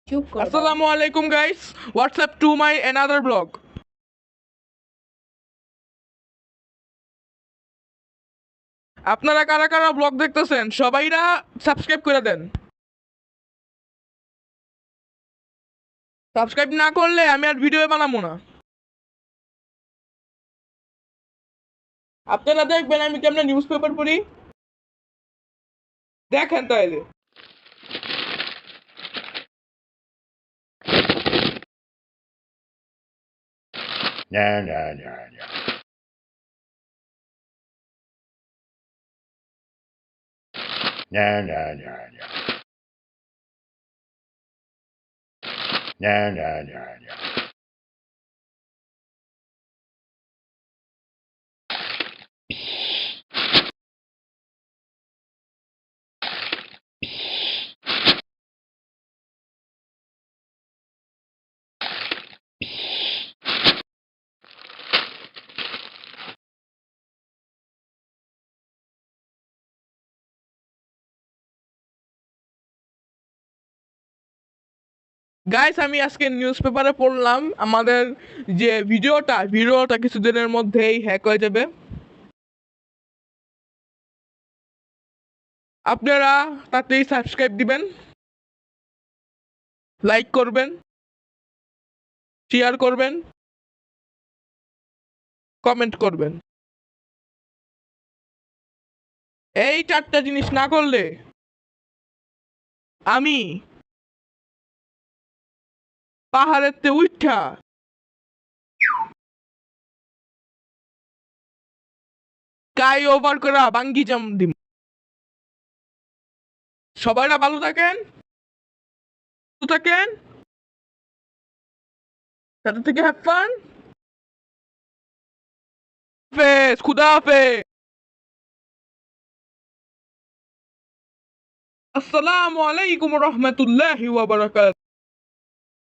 চুপ কর বাবা। Assalamu alaikum guys. What's up to my another blog? আপনারা কারা কারা ব্লগ দেখতেছেন সবাইরা সাবস্ক্রাইব করে দেন। সাবস্ক্রাইব না করলে আমি আর ভিডিও বানাবো না। আপনারা দেখবেন আমি কেমনে নিউজ পেপার পড়ি, দেখেন তাইলে। No, no, no, no. No, no, no, no. No, no, no, no. Guys আমি আজকে নিউজ পেপারে পড়লাম আমাদের যে ভিডিওটা কিছুদিনের মধ্যেই হ্যাক হয়ে যাবে। আপনারা তাতেই সাবস্ক্রাইব দিবেন, লাইক করবেন, শেয়ার করবেন, কমেন্ট করবেন। এই চারটা জিনিস না করলে আমি পাহাড়েতে উঠা স্কাই ওভার করা বাঙ্গি জাম্প দিম। সবাইরা ভালো থাকেন, সাথে থেকে হ্যাভ ফান। খুদা হাফেজ। আসসালামু আলাইকুম রহমতুল্লাহি ওয়া বারাকাতুহু।